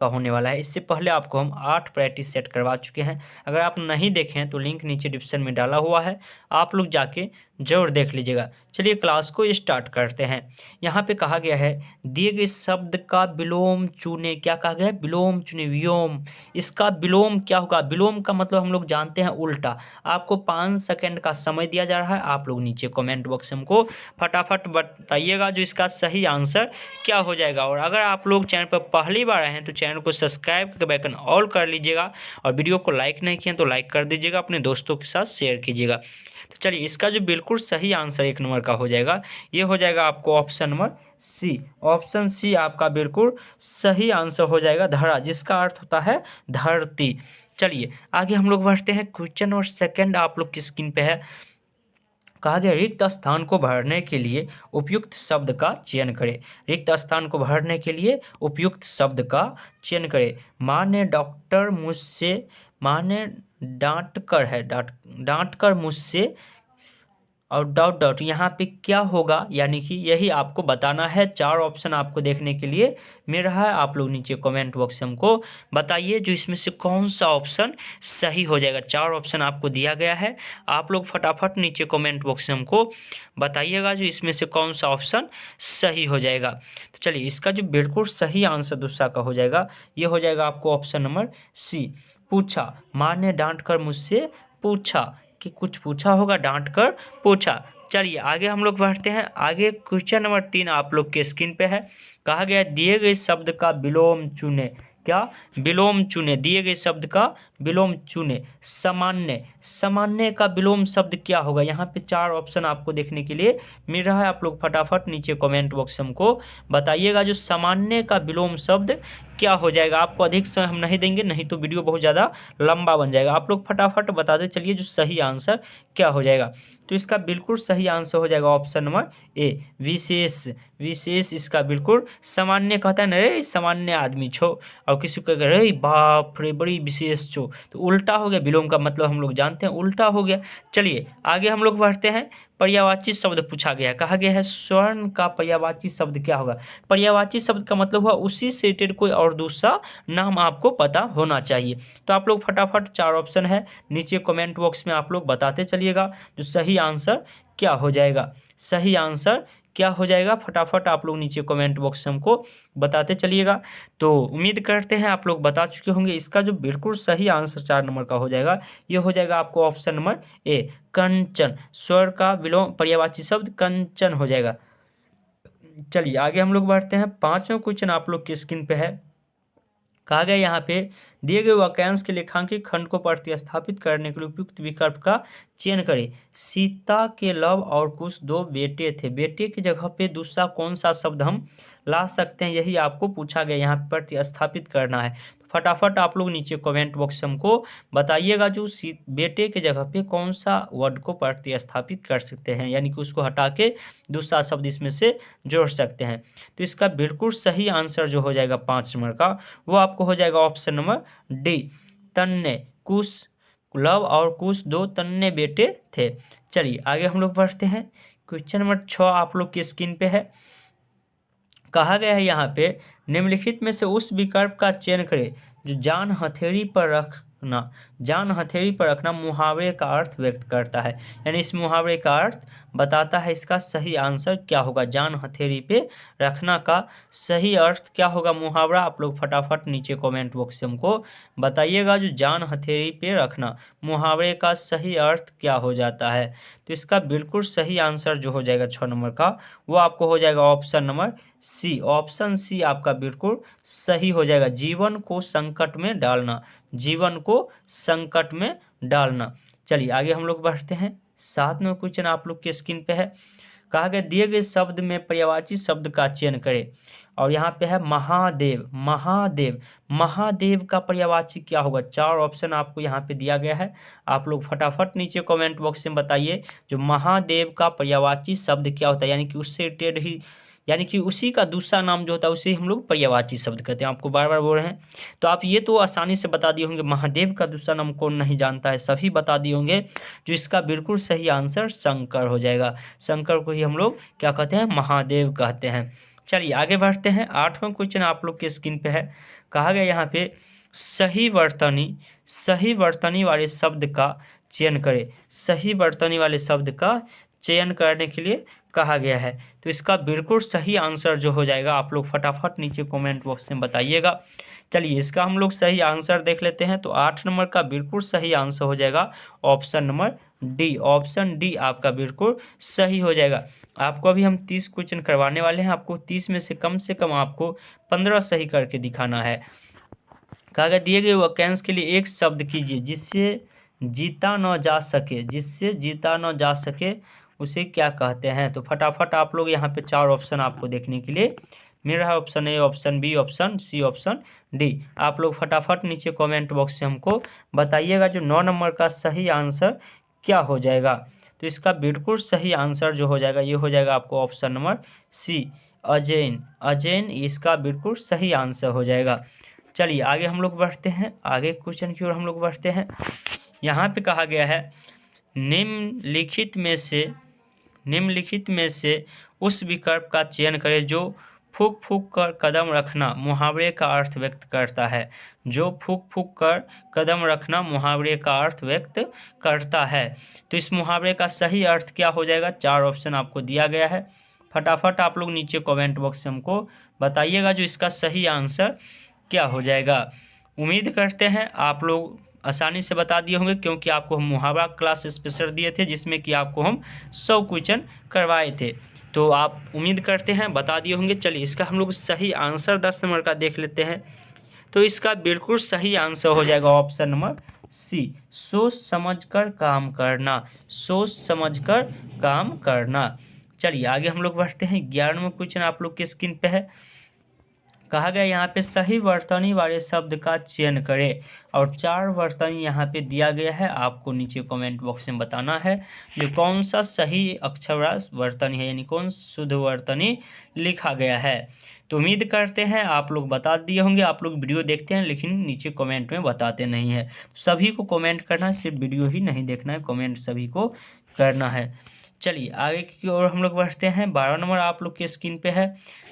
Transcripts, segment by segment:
का होने वाला है। इससे पहले आपको हम 8 प्रैक्टिस सेट करवा चुके हैं। अगर आप नहीं देखे हैं तो लिंक नीचे डिस्क्रिप्शन में डाला हुआ है, आप लोग जाके ज़रूर देख लीजिएगा। चलिए क्लास को स्टार्ट करते हैं। यहाँ पे कहा गया है दिए गए शब्द का विलोम चुने। क्या कहा गया है? विलोम चुने, व्योम। इसका विलोम क्या होगा? विलोम का मतलब हम लोग जानते हैं उल्टा। आपको 5 सेकंड का समय दिया जा रहा है, आप लोग नीचे कमेंट बॉक्स में हमको फटाफट बताइएगा जो इसका सही आंसर क्या हो जाएगा। और अगर आप लोग चैनल पर पहली बार आए हैं तो चैनल को सब्सक्राइब करके बेल आइकन ऑल कर लीजिएगा, और वीडियो को लाइक नहीं किए तो लाइक कर दीजिएगा, अपने दोस्तों के साथ शेयर कीजिएगा। तो चलिए इसका जो बिल्कुल सही आंसर 1 नंबर का हो जाएगा, ये हो जाएगा आपको option number C. Option C आपका बिल्कुल सही आंसर हो जाएगा, धरा, जिसका अर्थ होता है धरती। चलिए आगे हम लोग बढ़ते हैं। क्वेश्चन और सेकंड आप लोग की स्क्रीन पे है। कहा गया रिक्त स्थान को भरने के लिए उपयुक्त शब्द का चयन करें। रिक्त स्थान को भरने के लिए उपयुक्त शब्द का चयन करें। माँ ने डॉक्टर मुझसे, माँ ने डांट कर मुझसे, और डॉट डॉट यहाँ पे क्या होगा, यानी कि यही आपको बताना है। 4 ऑप्शन आपको देखने के लिए मिल रहा है, आप लोग नीचे कमेंट बॉक्स में हमको बताइए जो इसमें से कौन सा ऑप्शन सही हो जाएगा। 4 ऑप्शन आपको दिया गया है, आप लोग फटाफट नीचे कमेंट बॉक्स में हमको बताइएगा जो इसमें से कौन सा ऑप्शन सही हो जाएगा। तो चलिए इसका जो बिल्कुल सही आंसर दूसरा का हो जाएगा, ये हो जाएगा आपको ऑप्शन नंबर सी। पूछा, माँ ने डांट कर मुझसे पूछा, कि कुछ पूछा होगा, डांट कर पूछा। चलिए आगे हम लोग बढ़ते हैं। आगे क्वेश्चन नंबर 3 आप लोग के स्क्रीन पे है। कहा गया दिए गए शब्द का विलोम चुने। क्या? विलोम चुने। दिए गए शब्द का विलोम चुने। सामान्य, सामान्य का विलोम शब्द क्या होगा? यहाँ पे 4 ऑप्शन आपको देखने के लिए मिल रहा है, आप लोग फटाफट नीचे कमेंट बॉक्स हमको बताइएगा जो सामान्य का विलोम शब्द क्या हो जाएगा। आपको अधिक समय हम नहीं देंगे, नहीं तो वीडियो बहुत ज़्यादा लंबा बन जाएगा। आप लोग फटाफट बताते चलिए जो सही आंसर क्या हो जाएगा। तो इसका बिल्कुल सही आंसर हो जाएगा ऑप्शन नंबर ए, विशेष। विशेष इसका बिल्कुल। सामान्य कहता है ना रे सामान्य आदमी छो, और किसी को कह रे बाप रे बड़ी विशेष छो, तो उल्टा हो गया। विलोम का मतलब हम लोग जानते हैं उल्टा हो गया। चलिए आगे हम लोग बढ़ते हैं। पर्यायवाची शब्द पूछा गया है। कहा गया है स्वर्ण का पर्यायवाची शब्द क्या होगा? पर्यायवाची शब्द का मतलब हुआ उसी से रिलेटेड कोई और दूसरा नाम आपको पता होना चाहिए। तो आप लोग फटाफट 4 ऑप्शन है नीचे कमेंट बॉक्स में आप लोग बताते चलिएगा जो सही आंसर क्या हो जाएगा। सही आंसर क्या हो जाएगा फटाफट आप लोग नीचे कमेंट बॉक्स में हमको बताते चलिएगा। तो उम्मीद करते हैं आप लोग बता चुके होंगे। इसका जो बिल्कुल सही आंसर 4 नंबर का हो जाएगा, ये हो जाएगा आपको ऑप्शन नंबर ए, कंचन। स्वर का विलोम पर्यायवाची शब्द कंचन हो जाएगा। चलिए आगे हम लोग बढ़ते हैं। 5वां क्वेश्चन आप लोग की स्क्रीन पे है। कहा गया यहाँ पे दिए गए वाक्यांश के लेखांकित खंड को प्रतिस्थापित करने के लिए उपयुक्त विकल्प का चयन करें। सीता के लव और कुश 2 बेटे थे। बेटे की जगह पे दूसरा कौन सा शब्द हम ला सकते हैं, यही आपको पूछा गया, यहाँ पर प्रतिस्थापित करना है। तो फटाफट आप लोग नीचे कमेंट बॉक्स में हमको बताइएगा जो बेटे के जगह पे कौन सा वर्ड को प्रतिस्थापित कर सकते हैं, यानी कि उसको हटा के दूसरा शब्द इसमें से जोड़ सकते हैं। तो इसका बिल्कुल सही आंसर जो हो जाएगा 5 नंबर का, वो आपको हो जाएगा ऑप्शन नंबर डी, तन्ने। कुश, लव और कुश 2 तन्ने बेटे थे। चलिए आगे हम लोग बढ़ते हैं। क्वेश्चन नंबर 6 आप लोग की स्क्रीन पे है। कहा गया है यहाँ पे निम्नलिखित में से उस विकल्प का चयन करें जो जान हथेली पर रखना, जान हथेली पर रखना मुहावरे का अर्थ व्यक्त करता है, यानी इस मुहावरे का अर्थ बताता है। इसका सही आंसर क्या होगा? जान हथेली पे रखना का सही अर्थ क्या होगा मुहावरा? आप लोग फटाफट नीचे कमेंट बॉक्स से हमको बताइएगा जो जान हथेली पे रखना मुहावरे का सही अर्थ क्या हो जाता है। तो इसका बिल्कुल सही आंसर जो हो जाएगा 6 नंबर का, वो आपको हो जाएगा option number C. Option C आपका बिल्कुल सही हो जाएगा, जीवन को संकट में डालना, जीवन को संकट में डालना। चलिए आगे हम लोग बढ़ते हैं। 7वां क्वेश्चन आप लोग के स्क्रीन पे है। कहा गया दिए गए शब्द में पर्यायवाची शब्द का चयन करें, और यहाँ पे है महादेव। महादेव, महादेव का पर्यायवाची क्या होगा? 4 ऑप्शन आपको यहाँ पे दिया गया है, आप लोग फटाफट नीचे कमेंट बॉक्स में बताइए जो महादेव का पर्यायवाची शब्द क्या होता है, यानी कि उससे रिलेटेड ही, यानी कि उसी का दूसरा नाम जो होता है उसे हम लोग पर्यायवाची शब्द कहते हैं। आपको बार बार बोल रहे हैं, तो आप ये तो आसानी से बता दिए होंगे। महादेव का दूसरा नाम कौन नहीं जानता है, सभी बता दिए होंगे। जो इसका बिल्कुल सही आंसर शंकर हो जाएगा। शंकर को ही हम लोग क्या कहते हैं? महादेव कहते हैं। चलिए आगे बढ़ते हैं। 8वां क्वेश्चन आप लोग के स्क्रीन पे है। कहा गया यहाँ पे सही वर्तनी वाले शब्द का चयन करें। सही वर्तनी वाले शब्द का चयन करने के लिए कहा गया है। तो इसका बिल्कुल सही आंसर जो हो जाएगा, आप लोग फटाफट नीचे कमेंट बॉक्स में बताइएगा। चलिए इसका हम लोग सही आंसर देख लेते हैं। तो 8 नंबर का बिल्कुल सही आंसर हो जाएगा option number D. Option D आपका बिल्कुल सही हो जाएगा। आपको अभी हम 30 क्वेश्चन करवाने वाले हैं। आपको 30 में से कम आपको 15 सही करके दिखाना है। कहा गया दिए गए वाक्यांश के लिए एक शब्द कीजिए जिससे जीता न जा सके। जिससे जीता न जा सके उसे क्या कहते हैं। तो फटाफट आप लोग यहाँ पे 4 ऑप्शन आपको देखने के लिए मिल रहा है। Option A, option B, option C, option D. आप लोग फटाफट नीचे कमेंट बॉक्स से हमको बताइएगा जो 9 नंबर का सही आंसर क्या हो जाएगा। तो इसका बिल्कुल सही आंसर जो हो जाएगा ये हो जाएगा आपको ऑप्शन नंबर सी, अजैन। अजैन इसका बिल्कुल सही आंसर हो जाएगा। चलिए आगे हम लोग बढ़ते हैं, आगे क्वेश्चन की ओर हम लोग बढ़ते हैं। यहाँ पे कहा गया है निम्नलिखित में से उस विकल्प का चयन करें जो फूक फूक कर कदम रखना मुहावरे का अर्थ व्यक्त करता है। जो फूक फूक कर कदम रखना मुहावरे का अर्थ व्यक्त करता है। तो इस मुहावरे का सही अर्थ क्या हो जाएगा। 4 ऑप्शन आपको दिया गया है। फटाफट आप लोग नीचे कमेंट बॉक्स से हमको बताइएगा जो इसका सही आंसर क्या हो जाएगा। उम्मीद करते हैं आप लोग आसानी से बता दिए होंगे क्योंकि आपको हम मुहावरा क्लास स्पेशल दिए थे जिसमें कि आपको हम 100 क्वेश्चन करवाए थे। तो आप उम्मीद करते हैं बता दिए होंगे। चलिए इसका हम लोग सही आंसर 10 नंबर का देख लेते हैं। तो इसका बिल्कुल सही आंसर हो जाएगा ऑप्शन नंबर सी, सोच समझकर काम करना। सोच समझकर काम करना। चलिए आगे हम लोग बढ़ते हैं। 11वां क्वेश्चन आप लोग के स्क्रीन पे है। कहा गया यहाँ पे सही वर्तनी वाले शब्द का चयन करें और 4 वर्तनी यहाँ पे दिया गया है। आपको नीचे कमेंट बॉक्स में बताना है जो कौन सा सही अक्षर वर्तनी है, यानी कौन शुद्ध वर्तनी लिखा गया है। तो उम्मीद करते हैं आप लोग बता दिए होंगे। आप लोग वीडियो देखते हैं लेकिन नीचे कमेंट में बताते नहीं है। सभी को कमेंट करना है, सिर्फ वीडियो ही नहीं देखना है, कमेंट सभी को करना है। चलिए आगे की ओर हम लोग बढ़ते हैं। 12 नंबर आप लोग के स्क्रीन पे है।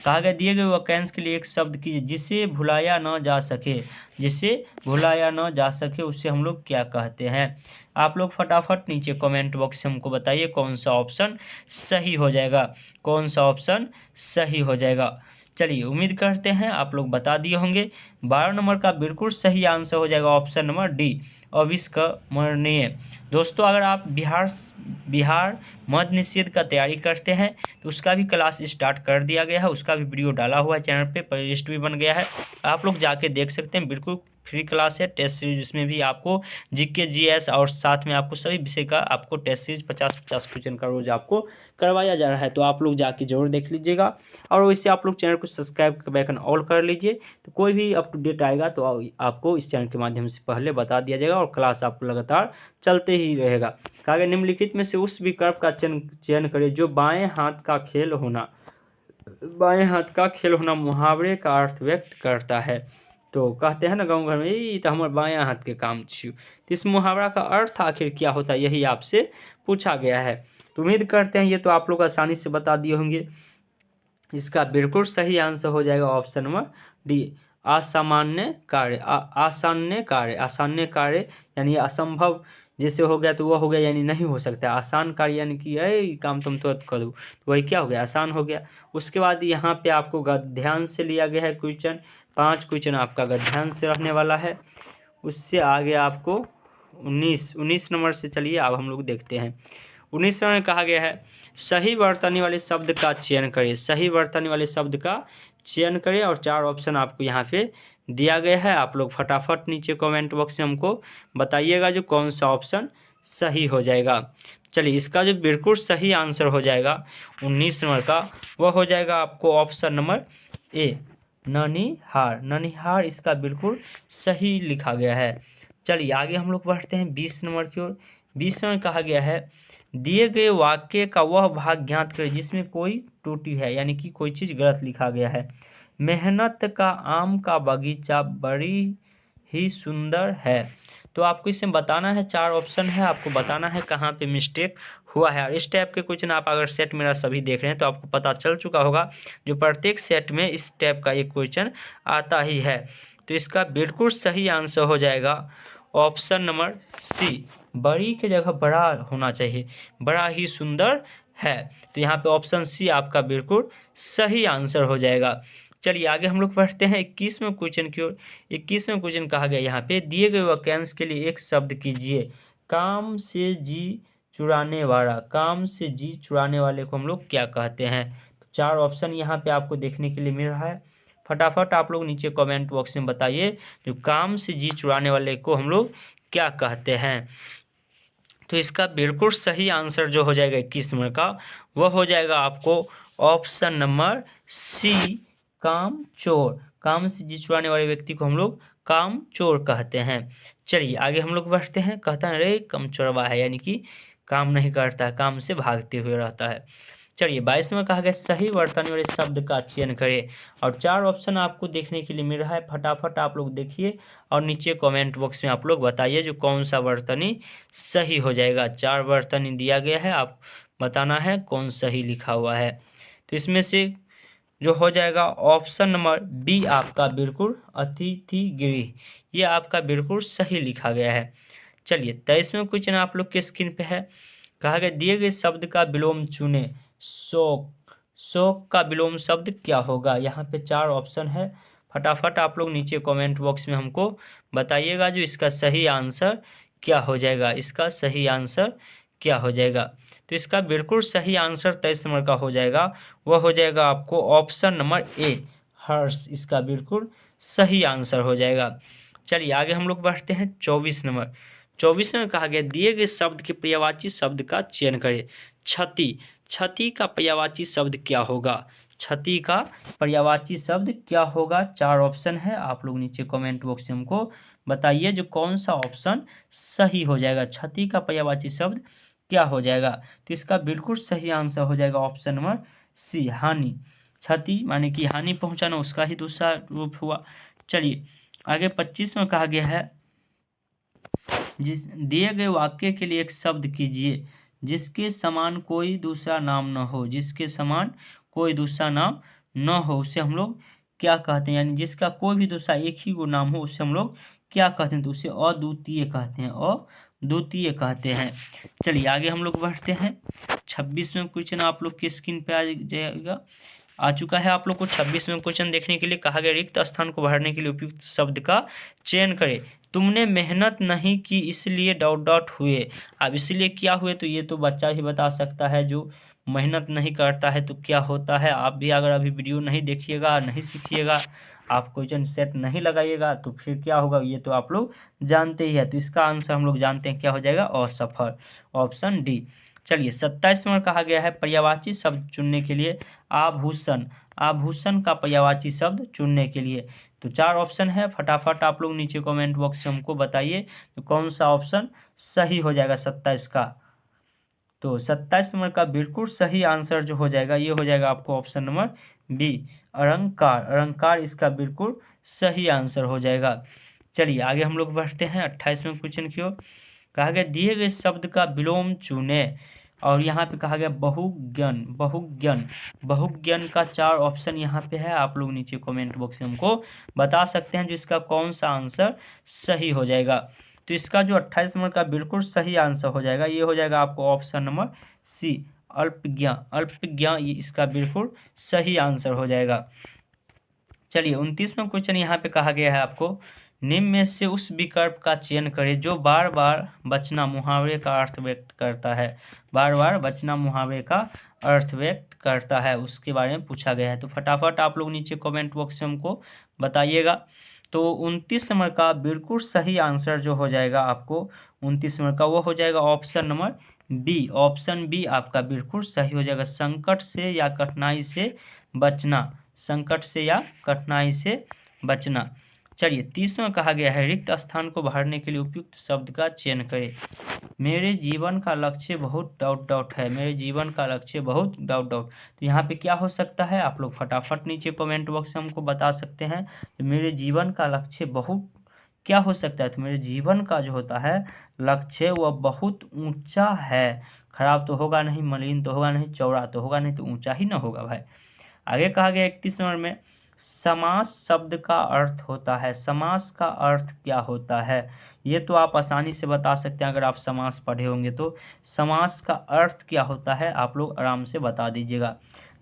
कहा गया दिए गए वाक्यांश के लिए एक शब्द कीजिए जिसे भुलाया न जा सके। जिसे भुलाया न जा सके उसे हम लोग क्या कहते हैं। आप लोग फटाफट नीचे कमेंट बॉक्स से हमको बताइए कौन सा ऑप्शन सही हो जाएगा। कौन सा ऑप्शन सही हो जाएगा। चलिए उम्मीद करते हैं आप लोग बता दिए होंगे। 12 नंबर का बिल्कुल सही आंसर हो जाएगा ऑप्शन नंबर डी, अविस्मरणीय। दोस्तों अगर आप बिहार मद्य निषेध का तैयारी करते हैं तो उसका भी क्लास स्टार्ट कर दिया गया है। उसका भी वीडियो डाला हुआ है चैनल पे, प्लेलिस्ट भी बन गया है, आप लोग जाके देख सकते हैं। बिल्कुल फ्री क्लास है, टेस्ट सीरीज। उसमें भी आपको जीके जीएस और साथ में आपको सभी विषय का आपको टेस्ट सीरीज 50-50 क्वेश्चन का रोज आपको करवाया जा रहा है। तो आप लोग जाके जरूर देख लीजिएगा। और वैसे आप लोग चैनल को सब्सक्राइब का बैकन ऑल कर लीजिए। तो कोई भी अप टू डेट आएगा तो आपको इस चैनल के माध्यम से पहले बता दिया जाएगा और क्लास आपको लगातार चलते ही रहेगा। कहा गया निम्नलिखित में से उस विकल्प का चयन करें जो बाएं हाथ का खेल होना। बाएं हाथ का खेल होना मुहावरे का अर्थ व्यक्त करता है। तो कहते हैं ना गाँव घर में, ये तो हमारे बायां हाथ के काम छू। तो इस मुहावरा का अर्थ आखिर क्या होता है यही आपसे पूछा गया है। तो उम्मीद करते हैं ये तो आप लोग आसानी से बता दिए होंगे। इसका बिल्कुल सही आंसर हो जाएगा ऑप्शन नंबर डी, असामान्य कार्य। आसान्य कार्य यानी असंभव जैसे हो गया तो वह हो गया, यानी नहीं हो सकता। आसान कार्य यानी कि ये काम तुम तुरंत कर दो, तो वही क्या हो गया, आसान हो गया। उसके बाद यहाँ पे आपको गद्यांश से लिया गया है क्वेश्चन। 5 क्वेश्चन आपका गद्यांश से रहने वाला है। उससे आगे आपको 19 नंबर से चलिए अब हम लोग देखते हैं। 19 नंबर में कहा गया है सही वर्तनी वाले शब्द का चयन करें। सही वर्तनी वाले शब्द का चयन करें और 4 ऑप्शन आपको यहाँ पे दिया गया है। आप लोग फटाफट नीचे कमेंट बॉक्स में हमको बताइएगा जो कौन सा ऑप्शन सही हो जाएगा। चलिए इसका जो बिल्कुल सही आंसर हो जाएगा 19 नंबर का वह हो जाएगा आपको ऑप्शन नंबर ए, ननिहार। ननिहार इसका बिल्कुल सही लिखा गया है। चलिए आगे हम लोग बढ़ते हैं 20 नंबर की ओर। 20 नंबर कहा गया है दिए गए वाक्य का वह भाग ज्ञात करें जिसमें कोई त्रुटि है, यानी कि कोई चीज़ गलत लिखा गया है। मेहनत का आम का बगीचा बड़ी ही सुंदर है। तो आपको इसमें बताना है, 4 ऑप्शन है, आपको बताना है कहाँ पे मिस्टेक हुआ है। और इस टाइप के क्वेश्चन आप अगर सेट मेरा सभी देख रहे हैं तो आपको पता चल चुका होगा जो प्रत्येक सेट में इस टाइप का एक क्वेश्चन आता ही है। तो इसका बिल्कुल सही आंसर हो जाएगा ऑप्शन नंबर सी, बड़ी की जगह बड़ा होना चाहिए, बड़ा ही सुंदर है। तो यहाँ पे ऑप्शन सी आपका बिल्कुल सही आंसर हो जाएगा। चलिए आगे हम लोग पढ़ते हैं 21वें क्वेश्चन की ओर। 21वें क्वेश्चन कहा गया यहाँ पे, दिए गए वाक्यांश के लिए एक शब्द कीजिए। काम से जी चुराने वाला, काम से जी चुराने वाले को हम लोग क्या कहते हैं? तो 4 ऑप्शन यहाँ पे आपको देखने के लिए मिल रहा है। फटाफट आप लोग नीचे कमेंट बॉक्स में बताइए, जो काम से जी चुराने वाले को हम लोग क्या कहते हैं? तो इसका बिल्कुल सही आंसर जो हो जाएगा 21 नंबर का, वह हो जाएगा आपको ऑप्शन नंबर सी, काम चोर। काम से जी चुराने वाले व्यक्ति को हम लोग काम चोर कहते हैं। चलिए आगे हम लोग बढ़ते हैं। कहता है अरे कम चोरवा है, यानी कि काम नहीं करता है, काम से भागते हुए रहता है। चलिए 22 में कहा गया सही वर्तनी वाले शब्द का चयन करें, और 4 ऑप्शन आपको देखने के लिए मिल रहा है। फटाफट आप लोग देखिए और नीचे कमेंट बॉक्स में आप लोग बताइए जो कौन सा वर्तनी सही हो जाएगा। 4 वर्तनी दिया गया है, आप बताना है कौन सही लिखा हुआ है। तो इसमें से जो हो जाएगा ऑप्शन नंबर बी आपका बिल्कुल अतिथि गृह, ये आपका बिल्कुल सही लिखा गया है। चलिए 23वें क्वेश्चन आप लोग के स्क्रीन पे है। कहा गया दिए गए शब्द का विलोम चुने। शोक, शोक का विलोम शब्द क्या होगा? यहाँ पे 4 ऑप्शन है। फटाफट आप लोग नीचे कमेंट बॉक्स में हमको बताइएगा जो इसका सही आंसर क्या हो जाएगा, इसका सही आंसर क्या हो जाएगा। तो इसका बिल्कुल सही आंसर 23 नंबर का हो जाएगा, वह हो जाएगा आपको ऑप्शन नंबर ए, हर्ष, इसका बिल्कुल सही आंसर हो जाएगा। चलिए आगे हम लोग बढ़ते हैं 24 नंबर। 24 में कहा गया दिए गए शब्द के पर्यायवाची शब्द का चयन करें। क्षति, क्षति का पर्यायवाची शब्द क्या होगा? क्षति का पर्यायवाची शब्द क्या होगा? 4 ऑप्शन है, आप लोग नीचे कमेंट बॉक्स में हमको बताइए जो कौन सा ऑप्शन सही हो जाएगा। क्षति का पर्यायवाची शब्द क्या हो जाएगा? तो इसका बिल्कुल सही आंसर हो जाएगा ऑप्शन नंबर सी, हानि। क्षति माने कि हानि पहुंचाना, उसका ही दूसरा रूप हुआ। चलिए आगे 25 में कहा गया है जिस दिए गए वाक्य के लिए एक शब्द कीजिए जिसके समान कोई दूसरा नाम न हो। जिसके समान कोई दूसरा नाम न हो उसे हम लोग क्या कहते हैं? यानी जिसका कोई भी दूसरा एक ही वो नाम हो उसे हम लोग क्या कहते हैं? तो उसे अद्वितीय कहते हैं, अद्वितीय कहते हैं। चलिए आगे हम लोग बढ़ते हैं। 26वें क्वेश्चन आप लोग की स्क्रीन पे आ जाएगा, आ चुका है। आप लोग को 26वें क्वेश्चन देखने के लिए कहा गया रिक्त स्थान को भरने के लिए उपयुक्त शब्द का चयन करें। तुमने मेहनत नहीं की इसलिए डॉट डॉट हुए। अब इसलिए क्या हुए तो ये तो बच्चा ही बता सकता है, जो मेहनत नहीं करता है तो क्या होता है। आप भी अगर अभी वीडियो नहीं देखिएगा, नहीं सीखिएगा, आप क्वेश्चन सेट नहीं लगाइएगा तो फिर क्या होगा ये तो आप लोग जानते ही है। तो इसका आंसर हम लोग जानते हैं क्या हो जाएगा, असफल, ऑप्शन डी। चलिए 27 में कहा गया है पर्यायवाची शब्द चुनने के लिए आभूषण। आभूषण का पर्यायवाची शब्द चुनने के लिए तो 4 ऑप्शन है। फटाफट आप लोग नीचे कमेंट बॉक्स से हमको बताइए तो कौन सा ऑप्शन सही हो जाएगा 27 का। तो 27 नंबर का बिल्कुल सही आंसर जो हो जाएगा ये हो जाएगा आपको ऑप्शन नंबर बी, अलंकार। अलंकार इसका बिल्कुल सही आंसर हो जाएगा। चलिए आगे हम लोग बढ़ते हैं 28वें क्वेश्चन की ओर। कहा गया दिए गए शब्द का विलोम चुने, और यहाँ पे कहा गया बहुज्ञान। बहुज्ञान, बहुज्ञान का 4 ऑप्शन यहाँ पे है, आप लोग नीचे कमेंट बॉक्स में हमको बता सकते हैं जिसका कौन सा आंसर सही हो जाएगा। तो इसका जो 28 नंबर का बिल्कुल सही आंसर हो जाएगा ये हो जाएगा आपको ऑप्शन नंबर सी, अल्पज्ञ। अल्पज्ञ ये इसका बिल्कुल सही आंसर हो जाएगा। चलिए 29वां क्वेश्चन यहाँ पे कहा गया है आपको निम्न में से उस विकल्प का चयन करें जो बार बार बचना मुहावरे का अर्थ व्यक्त करता है। बार बार बचना मुहावरे का अर्थ व्यक्त करता है, उसके बारे में पूछा गया है। तो फटाफट आप लोग नीचे कमेंट बॉक्स में हमको बताइएगा। तो 29 नंबर का बिल्कुल सही आंसर जो हो जाएगा आपको 29 नंबर का वो हो जाएगा option number B. Option B आपका बिल्कुल सही हो जाएगा, संकट से या कठिनाई से बचना। संकट से या कठिनाई से बचना। चलिए 30 में कहा गया है रिक्त स्थान को भरने के लिए उपयुक्त शब्द का चयन करें। मेरे जीवन का लक्ष्य बहुत डॉट डॉट है। मेरे जीवन का लक्ष्य बहुत डॉट डॉट। तो यहाँ पे क्या हो सकता है आप लोग फटाफट नीचे कमेंट बॉक्स में हमको बता सकते हैं। तो मेरे जीवन का लक्ष्य बहुत क्या हो सकता है? तो मेरे जीवन का जो होता है लक्ष्य वह बहुत ऊंचा है। खराब तो होगा नहीं, मलिन तो होगा नहीं, चौड़ा तो होगा नहीं, तो ऊंचा ही ना होगा भाई। आगे कहा गया 31 नंबर में समास शब्द का अर्थ होता है, समास का अर्थ क्या होता है, ये तो आप आसानी से बता सकते हैं अगर आप समास पढ़े होंगे तो। समास का अर्थ क्या होता है आप लोग आराम से बता दीजिएगा।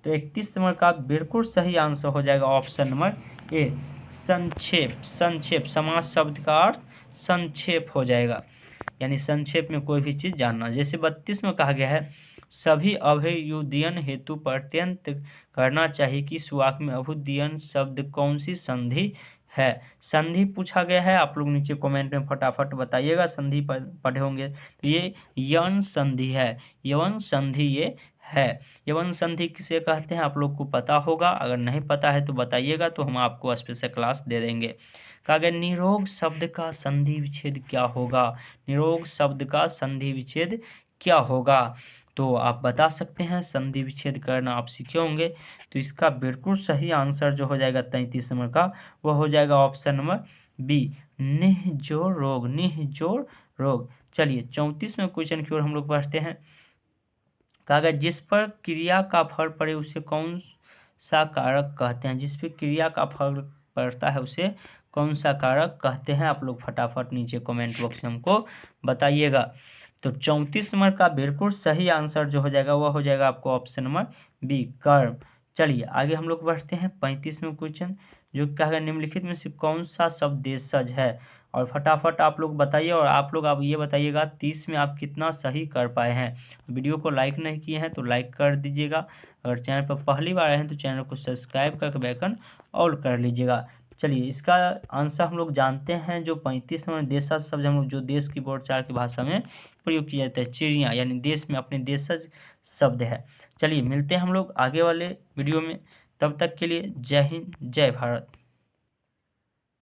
तो 31 नंबर का बिल्कुल सही आंसर हो जाएगा ऑप्शन नंबर ए, संक्षेप। संक्षेप, समास शब्द का अर्थ संक्षेप हो जाएगा, यानी संक्षेप में कोई भी चीज़ जानना। जैसे 32 में कहा गया है सभी अभ्युदयन हेतु प्रत्यंत करना चाहिए कि सुवाक में अभ्युदयन शब्द कौन सी संधि है। संधि पूछा गया है, आप लोग नीचे कमेंट में फटाफट बताइएगा। संधि पढ़े होंगे तो ये यवन संधि है, यवन संधि ये है। यवन संधि किसे कहते हैं आप लोग को पता होगा, अगर नहीं पता है तो बताइएगा, तो हम आपको स्पेशल क्लास दे देंगे। कहा गया निरोग शब्द का संधि विच्छेद क्या होगा, निरोग शब्द का संधि विच्छेद क्या होगा, तो आप बता सकते हैं। संधि विच्छेद करना आप सीखे होंगे, तो इसका बिल्कुल सही आंसर जो हो जाएगा 33 नंबर का, वह हो जाएगा ऑप्शन नंबर बी, निहजोड़ रोग, निहजोड़ रोग। चलिए 34 में क्वेश्चन की ओर हम लोग बढ़ते हैं। कहा गया जिस पर क्रिया का फल पड़े उसे कौन सा कारक कहते हैं, जिस पर क्रिया का फल पड़ता है उसे कौन सा कारक कहते हैं, आप लोग फटाफट नीचे कमेंट बॉक्स में हमको बताइएगा। तो 34 नंबर का बिल्कुल सही आंसर जो हो जाएगा वह हो जाएगा आपको ऑप्शन नंबर बी, कर्म। चलिए आगे हम लोग बढ़ते हैं 35 में क्वेश्चन, जो क्या है निम्नलिखित में से कौन सा शब्द देशज है, और फटाफट आप लोग बताइए। और आप लोग आप ये बताइएगा 30 में आप कितना सही कर पाए हैं। वीडियो को लाइक नहीं किए हैं तो लाइक कर दीजिएगा, अगर चैनल पर पहली बार आए हैं तो चैनल को सब्सक्राइब करके बेल ऑल कर लीजिएगा। चलिए इसका आंसर हम लोग जानते हैं। जो 35 नंबर देशज शब्द हम लोग जो देश की बोलचाल की भाषा में प्रयोग किया जाता है, चिड़िया यानी देश में अपने देशज शब्द है। चलिए मिलते हैं हम लोग आगे वाले वीडियो में, तब तक के लिए जय हिंद जय भारत।